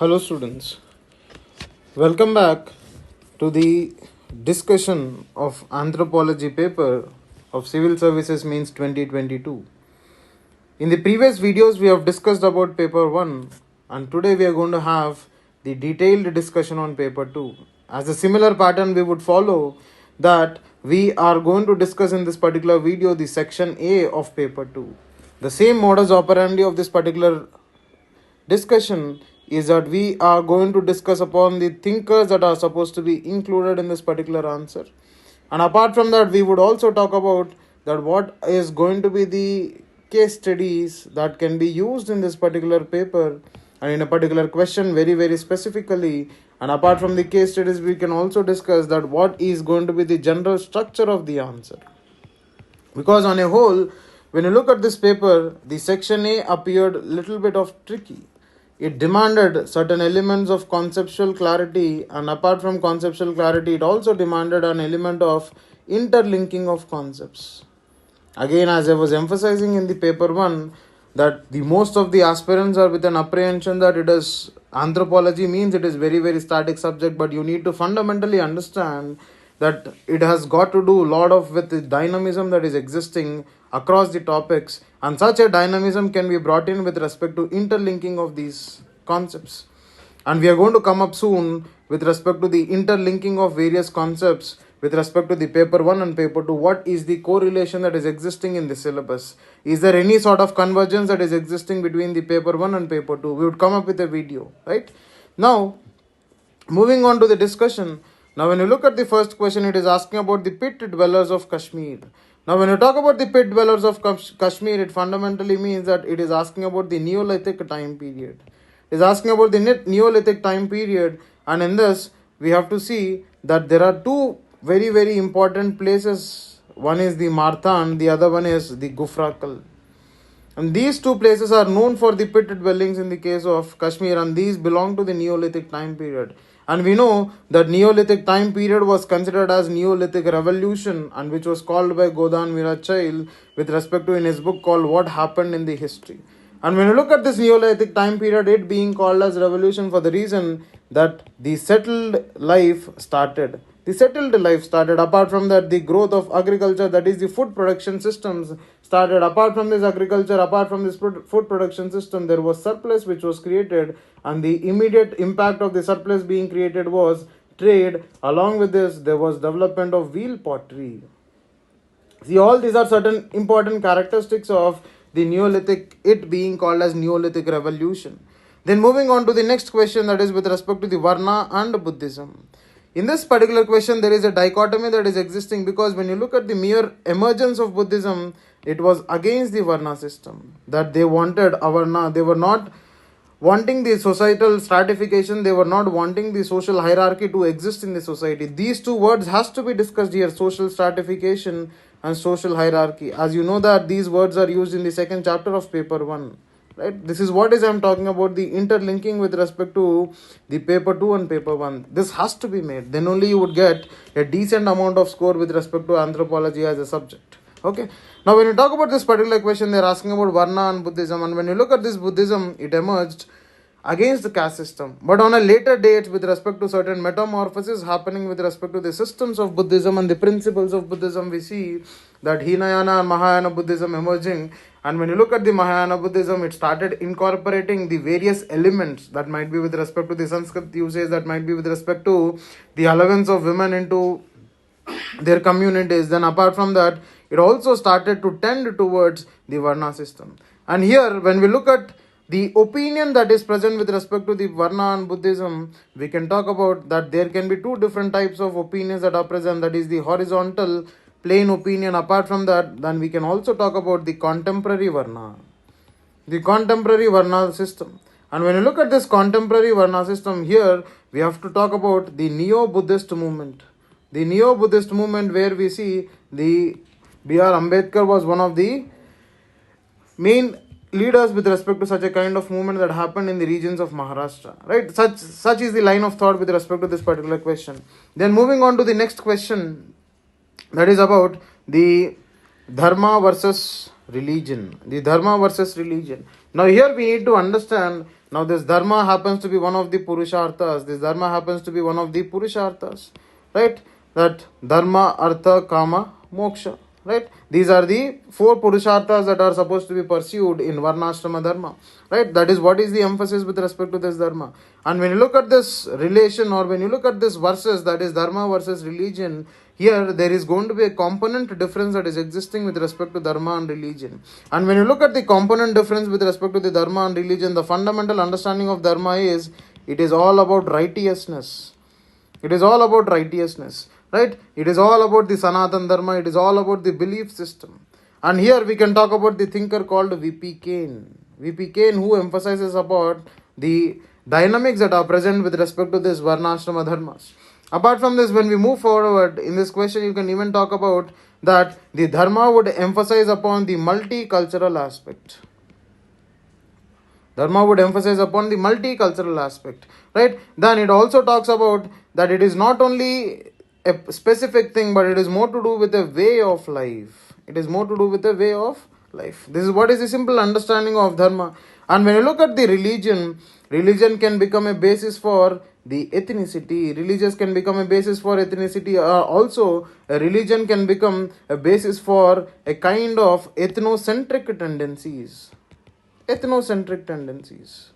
Hello students, welcome back to the discussion of Anthropology paper of Civil Services Means 2022. In the previous videos we have discussed about paper 1 and today we are going to have the detailed discussion on paper 2. As a similar pattern we would follow that we are going to discuss in this particular video the section A of paper 2. The same modus operandi of this particular discussion is that we are going to discuss upon the thinkers that are supposed to be included in this particular answer, and apart from that we would also talk about that what is going to be the case studies that can be used in this particular paper and in a particular question very specifically. And apart from the case studies we can also discuss that what is going to be the general structure of the answer, because on a whole when you look at this paper the section A appeared little bit of tricky. It demanded certain elements of conceptual clarity, and apart from conceptual clarity, it also demanded an element of interlinking of concepts. Again, as I was emphasizing in the paper 1, that the most of the aspirants are with an apprehension that it is anthropology means it is very static subject, but you need to fundamentally understand that it has got to do a lot of with the dynamism that is existing across the topics, and such a dynamism can be brought in with respect to interlinking of these concepts. And we are going to come up soon with respect to the interlinking of various concepts with respect to the paper 1 and paper 2. What is the correlation that is existing in the syllabus? Is there any sort of convergence that is existing between the paper 1 and paper 2? We would come up with a video, right? Now, moving on to the discussion. Now, when you look at the first question, it is asking about the pit dwellers of Kashmir. Now, when you talk about the pit dwellers of Kashmir, it fundamentally means that it is asking about the Neolithic time period. It is asking about the Neolithic time period, and in this, we have to see that there are two very important places. One is the Marthan, the other one is the Gufrakal. And these two places are known for the pit dwellings in the case of Kashmir, and these belong to the Neolithic time period. And we know that Neolithic time period was considered as Neolithic revolution, and which was called by Godan Mirachail with respect to in his book called What Happened in the History. And when you look at this Neolithic time period, it being called as revolution for the reason that the settled life started. The settled life started. Apart from that, the growth of agriculture, that is the food production systems started. Apart from this agriculture, apart from this food production system, there was surplus which was created, and the immediate impact of the surplus being created was trade. Along with this, there was development of wheel pottery. See, all these are certain important characteristics of the Neolithic, it being called as Neolithic revolution. Then moving on to the next question, that is with respect to the Varna and Buddhism. In this particular question, there is a dichotomy that is existing, because when you look at the mere emergence of Buddhism, it was against the Varna system, that they wanted Avarna. They were not wanting the societal stratification, they were not wanting the social hierarchy to exist in the society. These two words has to be discussed here, social stratification and social hierarchy. As you know that these words are used in the second chapter of paper 1. Right? This is what is I'm talking about, the interlinking with respect to the paper 2 and paper 1. This has to be made. Then only you would get a decent amount of score with respect to anthropology as a subject. Okay. Now, when you talk about this particular question, they are asking about Varna and Buddhism. And when you look at this Buddhism, it emerged against the caste system. But on a later date, with respect to certain metamorphoses happening with respect to the systems of Buddhism and the principles of Buddhism, we see that Hinayana and Mahayana Buddhism emerging. And when you look at the Mahayana Buddhism, it started incorporating the various elements that might be with respect to the Sanskrit usage, that might be with respect to the allowance of women into their communities. Then apart from that, it also started to tend towards the Varna system. And here, when we look at the opinion that is present with respect to the Varna and Buddhism, we can talk about that there can be two different types of opinions that are present. That is the horizontal plain opinion. Apart from that, then we can also talk about the contemporary Varna. The contemporary Varna system. And when you look at this contemporary Varna system, here we have to talk about the Neo-Buddhist movement. The Neo-Buddhist movement, where we see the B.R. Ambedkar was one of the main leaders with respect to such a kind of movement that happened in the regions of Maharashtra. Right? Such is the line of thought with respect to this particular question. Then moving on to the next question, that is about the Dharma versus religion. The Dharma versus religion. Now here we need to understand Now this dharma happens to be one of the purusharthas. This dharma happens to be one of the purusharthas, right? That dharma, artha, kama, moksha, right? These are the four purusharthas that are supposed to be pursued in varnashrama dharma, right? That is what is the emphasis with respect to this dharma. And when you look at this relation, or when you look at this verses, that is dharma versus religion, here there is going to be a component difference that is existing with respect to dharma and religion. And when you look at the component difference with respect to the dharma and religion, the fundamental understanding of dharma is it is all about righteousness. It is all about righteousness, right? It is all about the Sanatan Dharma. It is all about the belief system. And here we can talk about the thinker called V.P. Cain. V.P. Cain, who emphasizes about the dynamics that are present with respect to this Varnashrama Dharmas. Apart from this, when we move forward in this question, you can even talk about that the Dharma would emphasize upon the multicultural aspect. Dharma would emphasize upon the multicultural aspect, right? Then it also talks about that it is not only a specific thing, but it is more to do with a way of life. It is more to do with a way of life. This is what is the simple understanding of Dharma. And when you look at the religion, religion can become a basis for the ethnicity. Religious can become a basis for ethnicity. Also, a religion can become a basis for a kind of ethnocentric tendencies. Ethnocentric tendencies.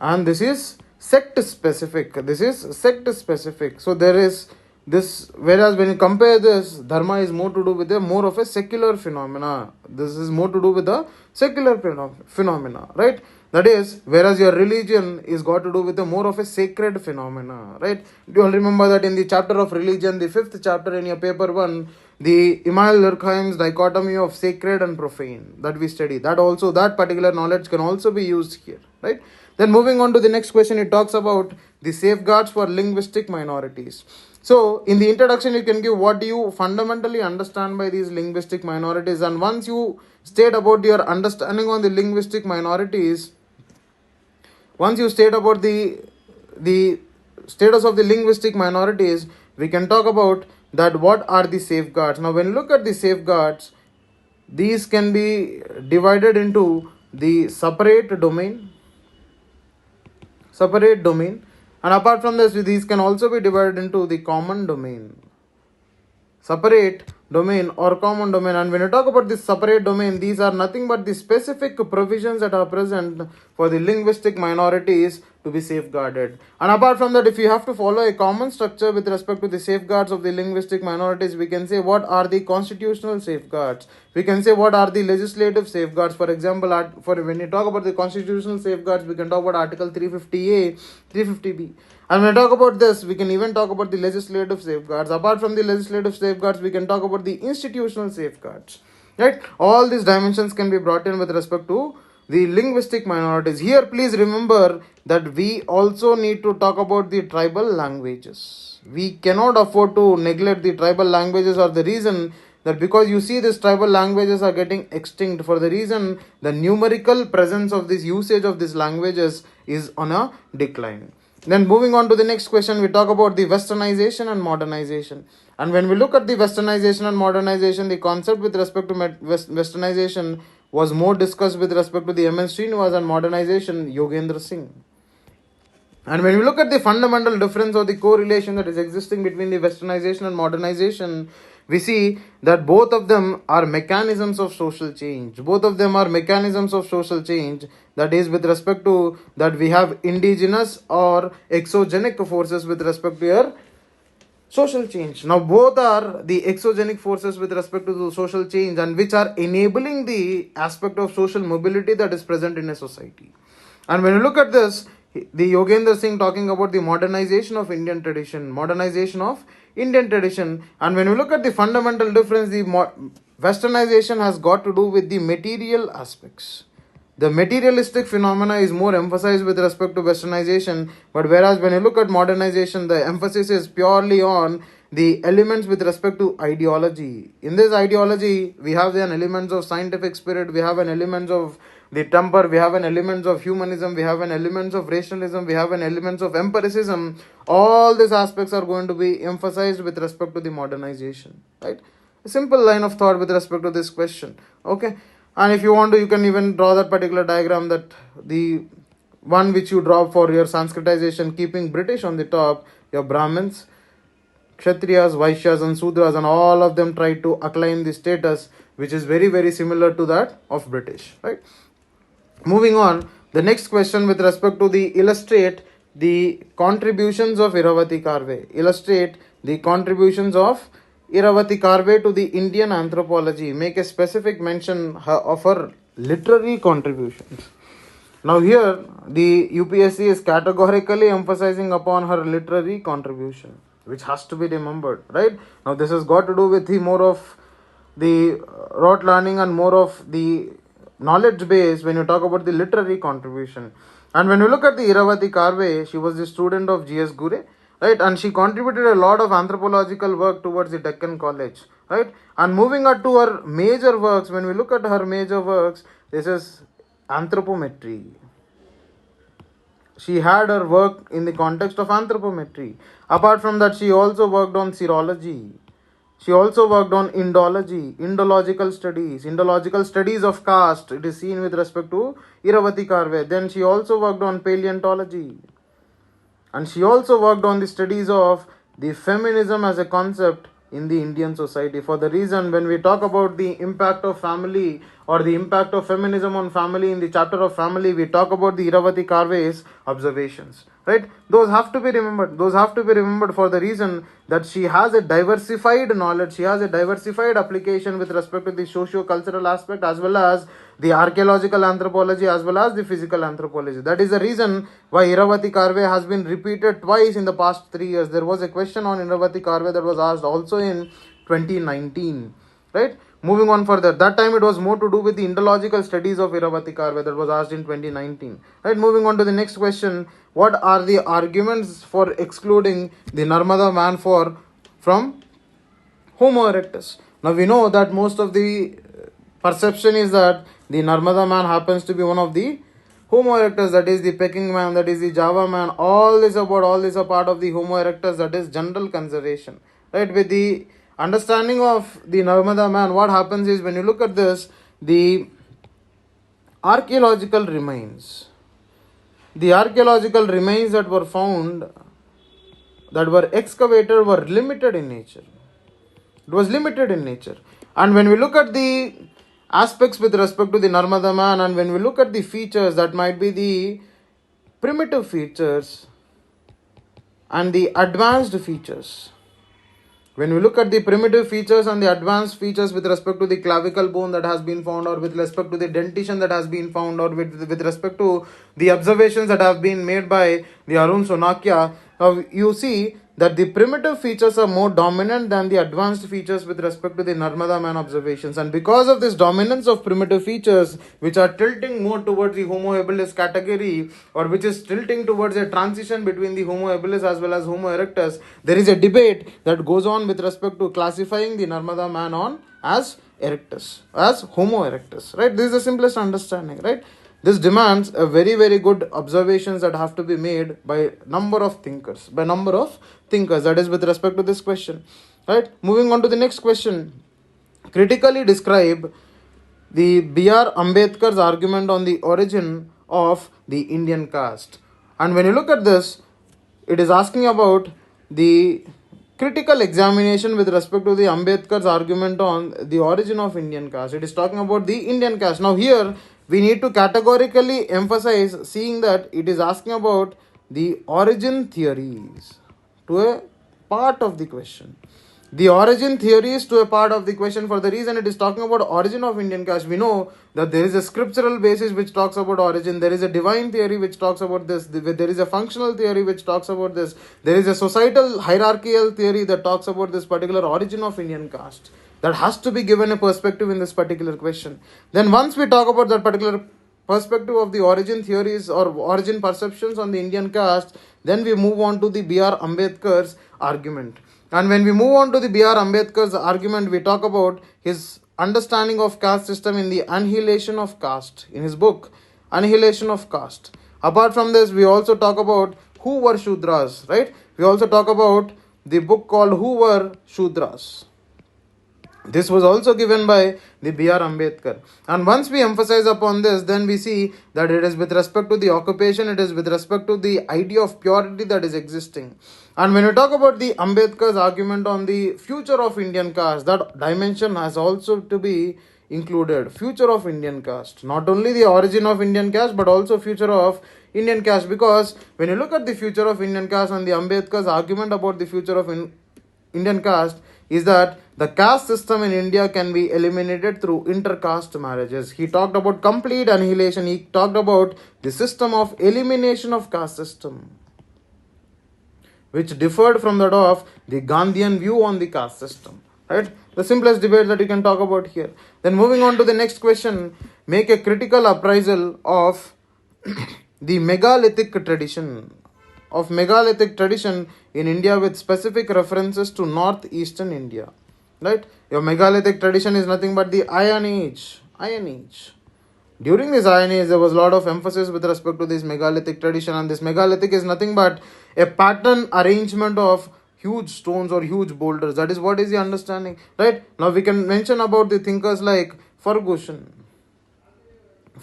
And this is sect specific. This is sect specific. So there is this, whereas when you compare this, dharma is more to do with a more of a secular phenomena. This is more to do with the secular phenomena, right? That is, whereas your religion is got to do with a more of a sacred phenomena, right? Do you all remember that in the chapter of religion, the 5th chapter in your paper 1, the Immanuel Durkheim's dichotomy of sacred and profane that we study, that also, that particular knowledge can also be used here, right? Then moving on to the next question, it talks about the safeguards for linguistic minorities. So in the introduction, you can give what do you fundamentally understand by these linguistic minorities, and once you state about your understanding on the linguistic minorities, once you state about the status of the linguistic minorities, we can talk about that what are the safeguards. Now when you look at the safeguards, these can be divided into the separate domain, and apart from this, these can also be divided into the common domain, separate domain or common domain. And when you talk about this separate domain, these are nothing but the specific provisions that are present for the linguistic minorities to be safeguarded. And apart from that, if you have to follow a common structure with respect to the safeguards of the linguistic minorities, we can say what are the constitutional safeguards, we can say what are the legislative safeguards. For example, for when you talk about the constitutional safeguards, we can talk about article 350A, 350B. And when we talk about this, we can even talk about the legislative safeguards. Apart from the legislative safeguards, we can talk about the institutional safeguards, right? All these dimensions can be brought in with respect to the linguistic minorities. Here, please remember that we also need to talk about the tribal languages. We cannot afford to neglect the tribal languages, or the reason that because you see these tribal languages are getting extinct, for the reason the numerical presence of this usage of these languages is on a decline. Then moving on to the next question, we talk about the westernization and modernization. And when we look at the westernization and modernization, the concept with respect to westernization was more discussed with respect to the M.N. Srinivas, and modernization Yogendra Singh. And when we look at the fundamental difference or the correlation that is existing between the westernization and modernization, we see that both of them are mechanisms of social change. Both of them are mechanisms of social change. That is, with respect to that, we have indigenous or exogenic forces with respect to your social change. Now both are the exogenic forces with respect to the social change, and which are enabling the aspect of social mobility that is present in a society. And when you look at this, the Yogendra Singh talking about the modernization of Indian tradition, and when you look at the fundamental difference, the westernization has got to do with the material aspects. The materialistic phenomena is more emphasized with respect to westernization, but whereas when you look at modernization, the emphasis is purely on the elements with respect to ideology. In this ideology, we have an elements of scientific spirit, we have an elements of the temper, we have an elements of humanism, we have an elements of rationalism, we have an elements of empiricism. All these aspects are going to be emphasized with respect to the modernization, right? A simple line of thought with respect to this question, okay? And if you want to, you can even draw that particular diagram, that the one which you drop for your Sanskritization, keeping British on the top, your Brahmins, Kshatriyas, Vaishyas and Sudras, and all of them try to acclaim the status which is very, very similar to that of British, right? Moving on, the next question with respect to the illustrate the contributions of Iravati Karve. Illustrate the contributions of Iravati Karve to the Indian anthropology. Make a specific mention of her literary contributions. Now here, the UPSC is categorically emphasizing upon her literary contribution, which has to be remembered, right? Now this has got to do with the more of the rote learning and more of the knowledge base when you talk about the literary contribution. And when you look at the Iravati Karve, she was the student of G.S. Gure, right? And she contributed a lot of anthropological work towards the Deccan College, right? And moving on to her major works, when we look at her major works, this is anthropometry. She had her work in the context of anthropometry. Apart from that, she also worked on serology. She also worked on Indology, Indological studies of caste. It is seen with respect to Iravati Karve. Then she also worked on paleontology. And she also worked on the studies of the feminism as a concept in the Indian society. For the reason, when we talk about the impact of family or the impact of feminism on family in the chapter of family, we talk about the Iravati Karve's observations, right? Those have to be remembered for the reason that she has a diversified knowledge, she has a diversified application with respect to the socio-cultural aspect as well as the archaeological anthropology as well as the physical anthropology. That is the reason why Iravati Karve has been repeated twice in the past 3 years. There was a question on Iravati Karve that was asked also in 2019, right? Moving on further, that time it was more to do with the Indological studies of Iravati Karve that was asked in 2019. Right, moving on to the next question, what are the arguments for excluding the Narmada man from Homo erectus? Now we know that most of the perception is that the Narmada man happens to be one of the Homo erectus, that is the Peking man, that is the Java man. All this a part of the Homo erectus, that is general consideration. Right, with the understanding of the Narmada man, what happens is when you look at this, the archaeological remains that were found, that were excavated, were limited in nature. It was limited in nature. And when we look at the aspects with respect to the Narmada man, and when we look at the features that might be the primitive features and the advanced features, when we look at the primitive features and the advanced features with respect to the clavicle bone that has been found, or with respect to the dentition that has been found, or with respect to the observations that have been made by the Arun Sonakya, you see that the primitive features are more dominant than the advanced features with respect to the Narmada man observations. And because of this dominance of primitive features, which are tilting more towards the Homo habilis category, or which is tilting towards a transition between the Homo habilis as well as Homo erectus, there is a debate that goes on with respect to classifying the Narmada man on as erectus, as Homo erectus, right? This is the simplest understanding, right? This demands a very, very good observations that have to be made by number of thinkers, that is with respect to this question, right? Moving on to the next question, critically describe the B.R. Ambedkar's argument on the origin of the Indian caste. And when you look at this, it is asking about the critical examination with respect to the Ambedkar's argument on the origin of Indian caste. It is talking about the Indian caste. Now here, we need to categorically emphasize, seeing that it is asking about the origin theories to a part of the question. The origin theories to a part of the question, for the reason it is talking about origin of Indian caste. We know that there is a scriptural basis which talks about origin. There is a divine theory which talks about this. There is a functional theory which talks about this. There is a societal hierarchical theory that talks about this particular origin of Indian caste. That has to be given a perspective in this particular question. Then once we talk about that particular perspective of the origin theories or origin perceptions on the Indian caste, then we move on to the B.R. Ambedkar's argument. And when we move on to the B.R. Ambedkar's argument, we talk about his understanding of caste system in the Annihilation of Caste, in his book, Annihilation of Caste. Apart from this, we also talk about who were Shudras, right? We also talk about the book called Who Were Shudras. This was also given by the B.R. Ambedkar. And once we emphasize upon this, then we see that it is with respect to the occupation, it is with respect to the idea of purity that is existing. And when we talk about the Ambedkar's argument on the future of Indian caste, that dimension has also to be included. Future of Indian caste. Not only the origin of Indian caste, but also future of Indian caste. Because when you look at the future of Indian caste and the Ambedkar's argument about the future of Indian caste, is that the caste system in India can be eliminated through inter-caste marriages. He talked about complete annihilation. He talked about the system of elimination of caste system, which differed from that of the Gandhian view on the caste system. Right? The simplest debate that you can talk about here. Then moving on to the next question, make a critical appraisal of the megalithic tradition in India with specific references to northeastern India. Right? Your megalithic tradition is nothing but the Iron Age. During this Iron Age, there was a lot of emphasis with respect to this megalithic tradition, and this megalithic is nothing but a pattern arrangement of huge stones or huge boulders. That is what is the understanding. Right? Now we can mention about the thinkers like Ferguson. We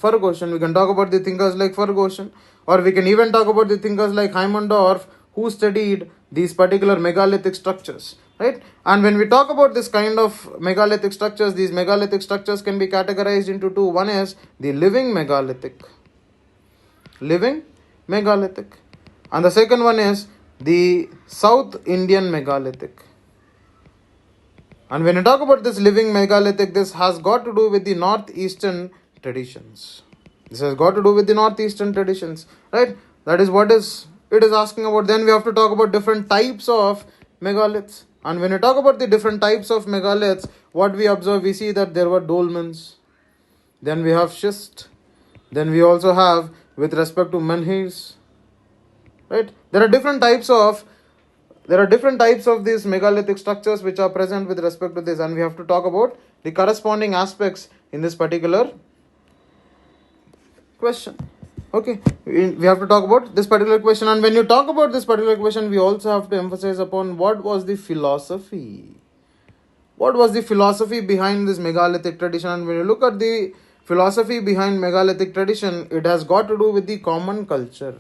can talk about the thinkers like Ferguson, or we can even talk about the thinkers like Heimendorf, who studied these particular megalithic structures. Right? And when we talk about this kind of megalithic structures, these megalithic structures can be categorized into two. One is the living megalithic, and the second one is the South Indian megalithic. And when you talk about this living megalithic, this has got to do with the northeastern traditions. Right? That is what it is asking about. Then we have to talk about different types of megaliths. And when you talk about the different types of megaliths, what we observe, we see that there were dolmens. Then we have schist. Then we also have with respect to menhirs. Right? There are different types of these megalithic structures which are present with respect to this, and we have to talk about the corresponding aspects in this particular question. Okay, we have to talk about this particular question, and when you talk about this particular question, we also have to emphasize upon what was the philosophy behind this megalithic tradition. And when you look at the philosophy behind megalithic tradition, it has got to do with the common culture.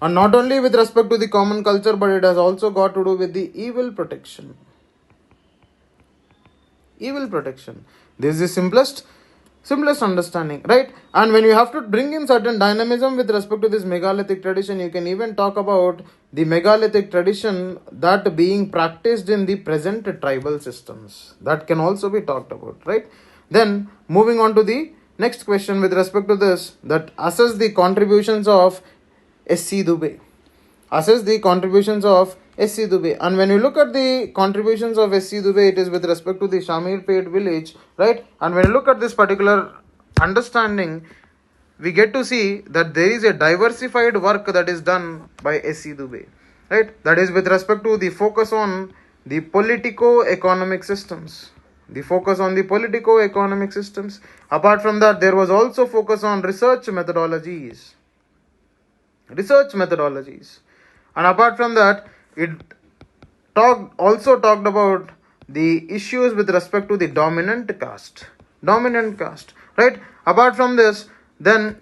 And not only with respect to the common culture, but it has also got to do with the evil protection. This is the simplest understanding, right? And when you have to bring in certain dynamism with respect to this megalithic tradition, you can even talk about the megalithic tradition that being practiced in the present tribal systems. That can also be talked about, right? Then moving on to the next question with respect to this, that assess the contributions of S.C. Dube. And when you look at the contributions of S.C. Dube, it is with respect to the Shamirpet village, right? And when you look at this particular understanding, we get to see that there is a diversified work that is done by S.C. Dube, right? That is with respect to the focus on the politico-economic systems. Apart from that, there was also focus on research methodologies. And apart from that, it also talked about the issues with respect to the dominant caste, right? Apart from this, then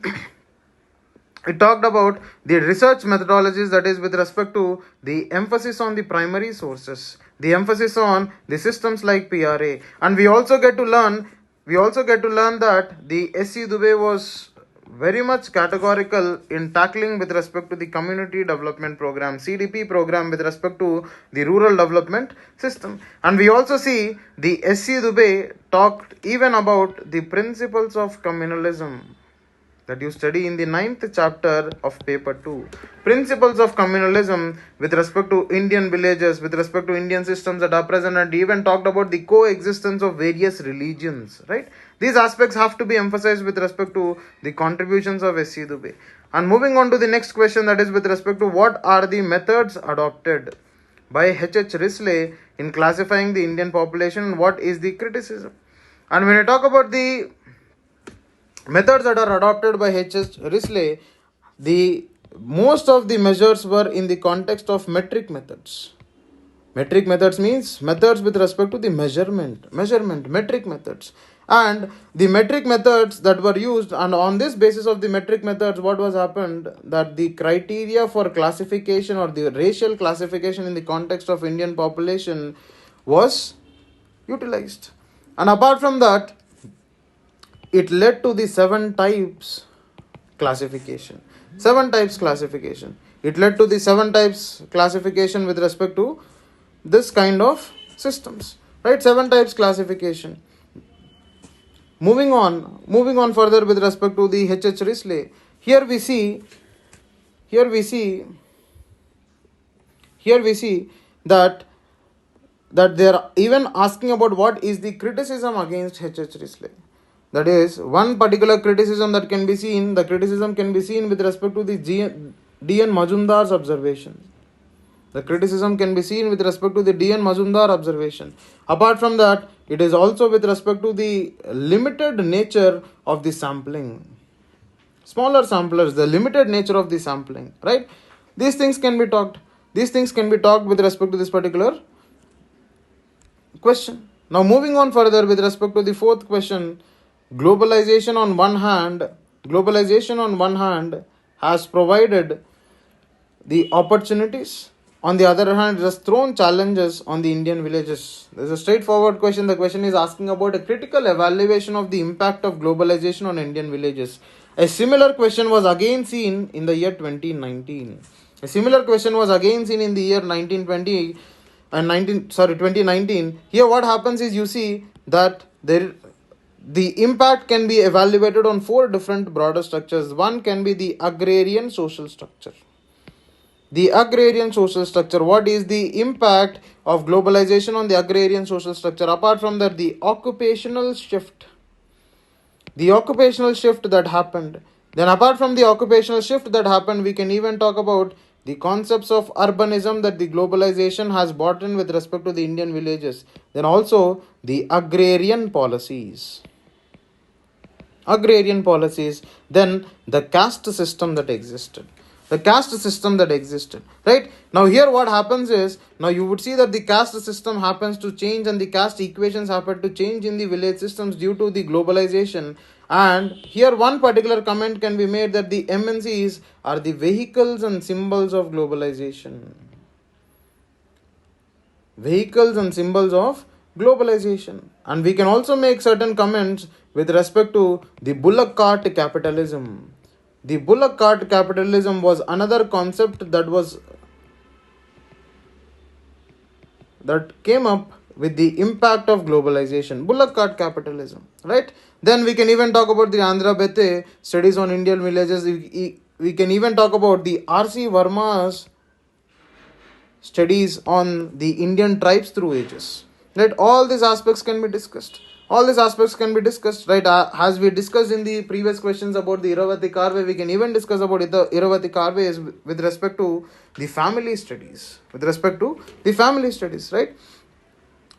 it talked about the research methodologies, that is with respect to the emphasis on the primary sources, the emphasis on the systems like PRA. And we also get to learn that the S.C. Dube was very much categorical in tackling with respect to the community development program, CDP program, with respect to the rural development system. And we also see the S.C. Dube talked even about the principles of communalism that you study in the 9th chapter of paper 2. Principles of communalism with respect to Indian villages, with respect to Indian systems that are present, and even talked about the coexistence of various religions, right? These aspects have to be emphasized with respect to the contributions of S.C. Dube. And moving on to the next question, that is with respect to what are the methods adopted by H.H. Risley in classifying the Indian population, and what is the criticism. And when I talk about the methods that are adopted by H.H. Risley, the most of the measures were in the context of metric methods. Metric methods means methods with respect to the measurement, metric methods. And the metric methods that were used, and on this basis of the metric methods, what was happened, that the criteria for classification or the racial classification in the context of Indian population was utilized. And apart from that, it led to the 7 types classification. 7 types classification. It led to the 7 types classification with respect to this kind of systems. Right? 7 types classification. Moving on further with respect to the H.H. Risley. Here we see that they are even asking about what is the criticism against H.H. Risley. That is, one particular criticism that can be seen, the criticism can be seen with respect to the D.N. Majumdar's observations. The criticism can be seen with respect to the D.N. Majumdar observation. Apart from that, it is also with respect to the limited nature of the sampling. Smaller samplers, the limited nature of the sampling, right? These things can be talked. With respect to this particular question. Now moving on further with respect to the 4th question, globalization on one hand has provided the opportunities. On the other hand, it has thrown challenges on the Indian villages. There's a straightforward question. The question is asking about a critical evaluation of the impact of globalization on Indian villages. A similar question was again seen in the year 2019. A similar question was again seen in the year 2019. Here what happens is, you see that the impact can be evaluated on 4 different broader structures. One can be the agrarian social structure. The agrarian social structure. What is the impact of globalization on the agrarian social structure? Apart from that, the occupational shift. That happened. Then apart from the occupational shift that happened, we can even talk about the concepts of urbanism that the globalization has brought in with respect to the Indian villages. Then also the agrarian policies. Then the caste system that existed. Right? Now here what happens is, now you would see that the caste system happens to change and the caste equations happen to change in the village systems due to the globalization. And here one particular comment can be made that the MNCs are the vehicles and symbols of globalization. And we can also make certain comments with respect to the bullock cart capitalism. The bullock cart capitalism was another concept that came up with the impact of globalization. Bullock cart capitalism, right? Then we can even talk about the Anthropology studies on Indian villages. We can even talk about the R.C. Verma's studies on the Indian tribes through ages. Right? All these aspects can be discussed. Right? As we discussed in the previous questions about the Iravati Karve, we can even discuss about the Iravati Karve is with respect to the family studies. Right?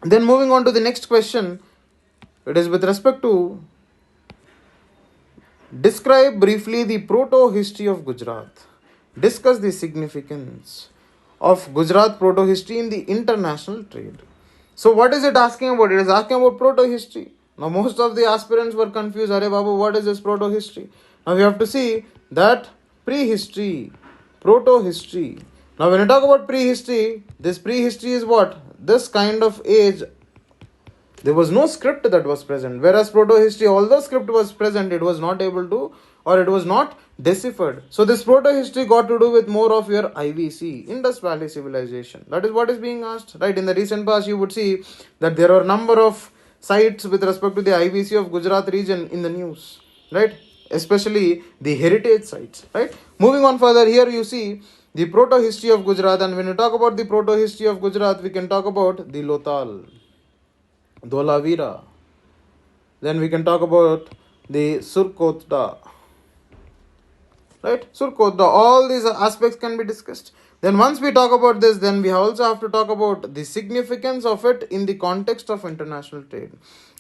Then moving on to the next question, it is with respect to describe briefly the proto-history of Gujarat. Discuss the significance of Gujarat proto-history in the international trade. So what is it asking about? It is asking about proto-history. Now most of the aspirants were confused. Arey Babu, what is this proto-history? Now we have to see that prehistory, proto-history. Now when you talk about prehistory, this prehistory is what? This kind of age. There was no script that was present. Whereas proto-history, although script was present, it was not able to, or it was not deciphered. So this proto-history got to do with more of your IVC, Indus Valley Civilization. That is what is being asked. Right? In the recent past, you would see that there are a number of sites with respect to the IVC of Gujarat region in the news. Right? Especially the heritage sites. Right? Moving on further, here you see the proto-history of Gujarat. And when you talk about the proto-history of Gujarat, we can talk about the Lothal, Dholavira. Then we can talk about the Surkota. Right? Surkota. All these aspects can be discussed. Then once we talk about this, then we also have to talk about the significance of it in the context of international trade.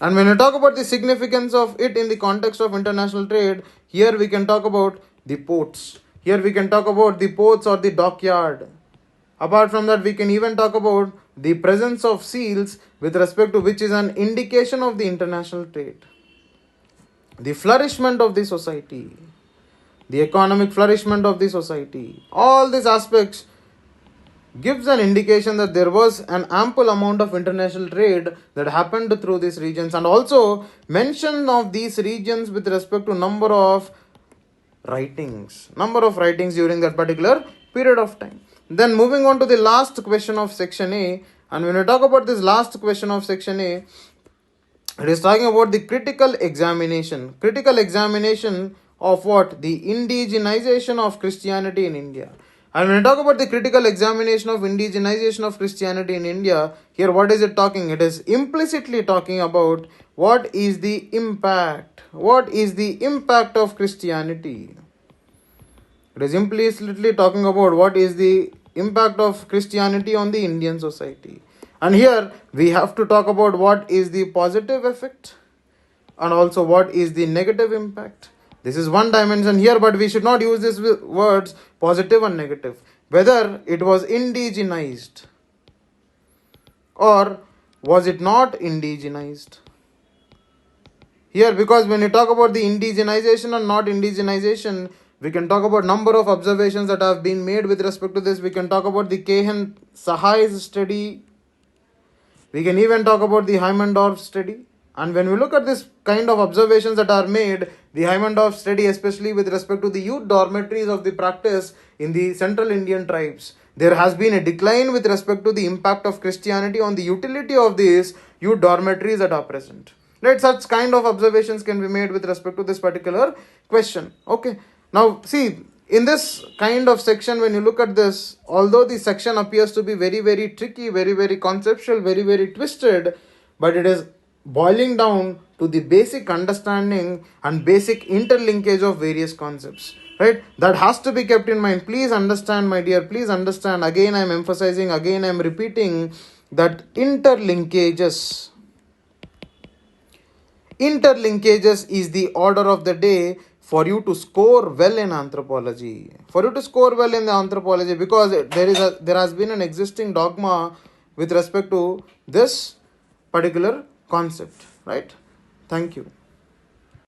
And when we talk about the significance of it in the context of international trade, here we can talk about the ports. Here we can talk about the ports or the dockyard. Apart from that, we can even talk about the presence of seals with respect to which is an indication of the international trade, the flourishment of the society, the economic flourishment of the society. All these aspects gives an indication that there was an ample amount of international trade that happened through these regions, and also mention of these regions with respect to number of writings during that particular period of time. Then moving on to the last question of section A, and when we talk about this last question of section A, it is talking about the critical examination of what? The indigenization of Christianity in India. And when we talk about the critical examination of indigenization of Christianity in India, here what is it talking? It is implicitly talking about what is the impact of Christianity. It is implicitly talking about what is the impact of Christianity on the Indian society. And here we have to talk about what is the positive effect and also what is the negative impact. This is one dimension here, but we should not use these words positive and negative. Whether it was indigenized or was it not indigenized. Here, because when you talk about the indigenization and not indigenization, we can talk about number of observations that have been made with respect to this. We can talk about the Kehen Sahai's study. We can even talk about the Heimendorf study. And when we look at this kind of observations that are made, the Heimendorf study, especially with respect to the youth dormitories of the practice in the central Indian tribes, there has been a decline with respect to the impact of Christianity on the utility of these youth dormitories that are present. Right, such kind of observations can be made with respect to this particular question. Okay, now see, in this kind of section, when you look at this, although the section appears to be very, very tricky, very, very conceptual, very, very twisted, but it is boiling down to the basic understanding and basic interlinkage of various concepts. Right, that has to be kept in mind. Please understand, my dear, please understand. Again, I am emphasizing, again, I am repeating that interlinkages is the order of the day for you to score well in anthropology. Because there has been an existing dogma with respect to this particular concept. Right? Thank you.